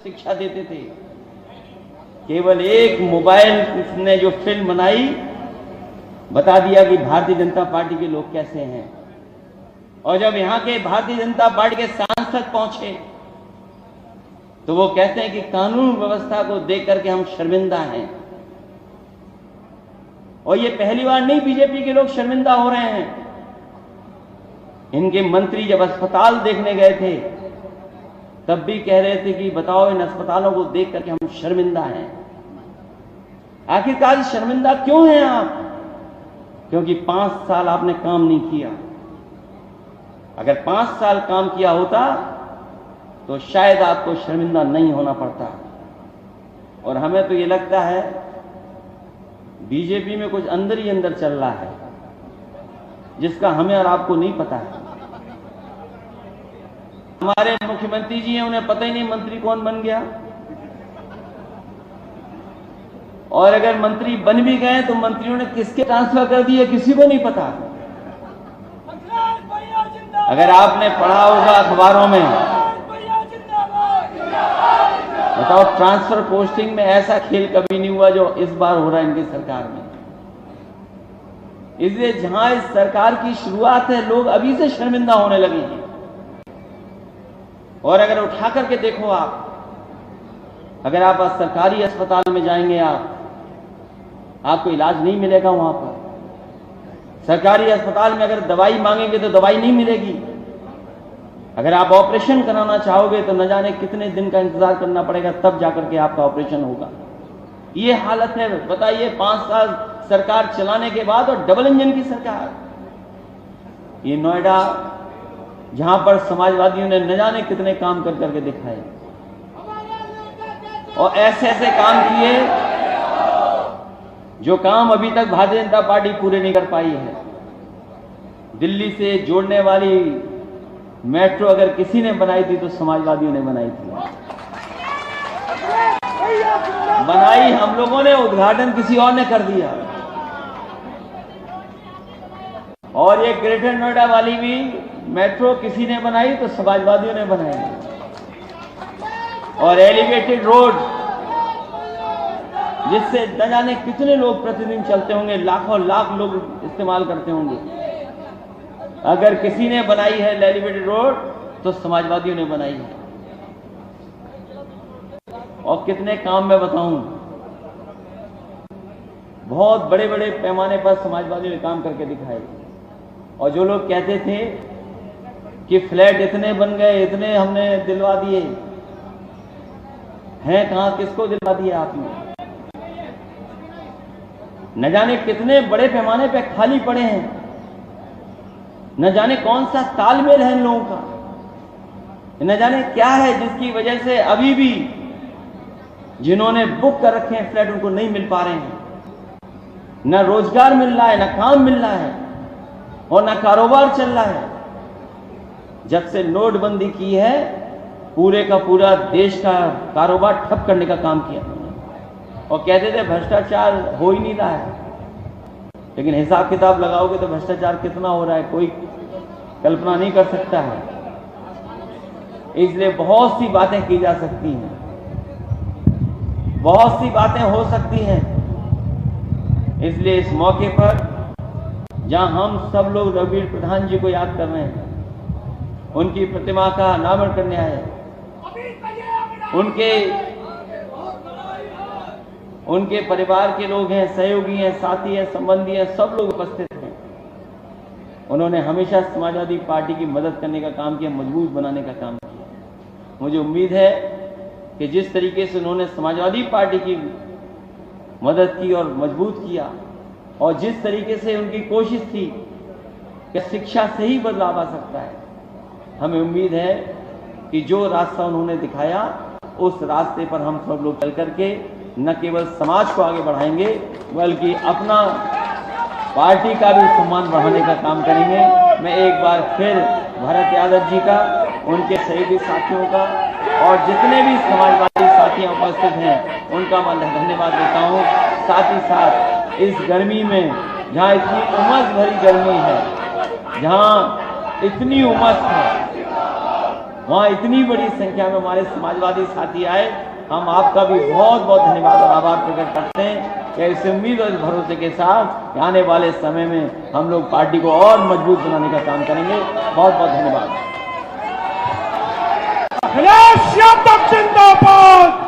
शिक्षा देते थे। केवल एक मोबाइल ने जो फिल्म बनाई बता दिया कि भारतीय जनता पार्टी के लोग कैसे हैं। और जब यहां के भारतीय जनता पार्टी के सांसद पहुंचे तो वो कहते हैं कि कानून व्यवस्था को देख करके हम शर्मिंदा हैं। और ये पहली बार नहीं बीजेपी के लोग शर्मिंदा हो रहे हैं। इनके मंत्री जब अस्पताल देखने गए थे तब भी कह रहे थे कि बताओ इन अस्पतालों को देख करके हम शर्मिंदा हैं। आखिरकार शर्मिंदा क्यों हैं आप? क्योंकि 5 साल आपने काम नहीं किया। अगर 5 साल काम किया होता तो शायद आपको शर्मिंदा नहीं होना पड़ता। और हमें तो ये लगता है बीजेपी में कुछ अंदर ही अंदर चल रहा है जिसका हमें और आपको नहीं पता है। हमारे मुख्यमंत्री जी हैं, उन्हें पता ही नहीं मंत्री कौन बन गया। और अगर मंत्री बन भी गए तो मंत्रियों ने किसके ट्रांसफर कर दिए किसी को नहीं पता। अगर आपने पढ़ा होगा अखबारों में, बताओ ट्रांसफर पोस्टिंग में ऐसा खेल कभी नहीं हुआ जो इस बार हो रहा है इनकी सरकार में। इसलिए जहां इस सरकार की शुरुआत है लोग अभी से शर्मिंदा होने लगे हैं। और अगर उठा करके देखो आप, अगर आप सरकारी अस्पताल में जाएंगे आपको इलाज नहीं मिलेगा। वहां पर सरकारी अस्पताल में अगर दवाई मांगेंगे तो दवाई नहीं मिलेगी। अगर आप ऑपरेशन कराना चाहोगे तो न जाने कितने दिन का इंतजार करना पड़ेगा, तब जाकर के आपका ऑपरेशन होगा। ये हालत है। बताइए 5 साल सरकार चलाने के बाद और डबल इंजन की सरकार। ये नोएडा जहां पर समाजवादियों ने न जाने कितने काम कर करके दिखाए और ऐसे ऐसे काम किए जो काम अभी तक भारतीय जनता पार्टी पूरे नहीं कर पाई है। दिल्ली से जोड़ने वाली मेट्रो अगर किसी ने बनाई थी तो समाजवादियों ने बनाई थी। बनाई हम लोगों ने, उद्घाटन किसी और ने कर दिया। और ये ग्रेटर नोएडा वाली भी मेट्रो किसी ने बनाई तो समाजवादियों ने बनाई। और एलिवेटेड रोड जिससे न जाने कितने लोग प्रतिदिन चलते होंगे, लाखों लाख लोग इस्तेमाल करते होंगे। अगर किसी ने बनाई है एलिवेटेड रोड तो समाजवादियों ने बनाई है। और कितने काम मैं बताऊं, बहुत बड़े बड़े पैमाने पर समाजवादियों ने काम करके दिखाए। और जो लोग कहते थे कि फ्लैट इतने बन गए, इतने हमने दिलवा दिए, हैं कहां? किसको दिलवा दिए आपने? न जाने कितने बड़े पैमाने पे खाली पड़े हैं। न जाने कौन सा तालमेल है इन लोगों का, न जाने क्या है जिसकी वजह से अभी भी जिन्होंने बुक कर रखे हैं फ्लैट उनको नहीं मिल पा रहे हैं। न रोजगार मिल रहा है, न काम मिल रहा है और न कारोबार चल रहा है। जब से नोटबंदी की है पूरे का पूरा देश का कारोबार ठप करने का काम किया। और कहते थे भ्रष्टाचार हो ही नहीं रहा है, लेकिन हिसाब किताब लगाओगे तो भ्रष्टाचार कितना हो रहा है कोई कल्पना नहीं कर सकता है। इसलिए बहुत सी बातें की जा सकती हैं, बहुत सी बातें हो सकती हैं। इसलिए इस मौके पर जहां हम सब लोग रघुवीर प्रधान जी को याद कर रहे हैं, उनकी प्रतिमा का अनावरण करने आए, उनके परिवार के लोग हैं, सहयोगी हैं, साथी हैं, संबंधी हैं, सब लोग उपस्थित हैं। उन्होंने हमेशा समाजवादी पार्टी की मदद करने का काम किया, मजबूत बनाने का काम किया। मुझे उम्मीद है कि जिस तरीके से उन्होंने समाजवादी पार्टी की मदद की और मजबूत किया, और जिस तरीके से उनकी कोशिश थी कि शिक्षा से ही बदलाव आ सकता है, हमें उम्मीद है कि जो रास्ता उन्होंने दिखाया उस रास्ते पर हम सब लोग चल करके न केवल समाज को आगे बढ़ाएंगे बल्कि अपना पार्टी का भी सम्मान बढ़ाने का काम करेंगे। मैं एक बार फिर भरत यादव जी का, उनके सहयोगी साथियों का और जितने भी समाजवादी साथी उपस्थित हैं उनका मैं धन्यवाद देता हूं। साथ ही साथ इस गर्मी में, जहां इतनी उमस भरी गर्मी है, जहां इतनी उमस है, वहां इतनी बड़ी संख्या में हमारे समाजवादी साथी आए। हम आपका भी बहुत बहुत धन्यवाद और आभार प्रकट करते हैं कि इस उम्मीद और भरोसे के साथ आने वाले समय में हम लोग पार्टी को और मजबूत बनाने का काम करेंगे। बहुत बहुत धन्यवाद। अखिलेश यादव जिंदाबाद।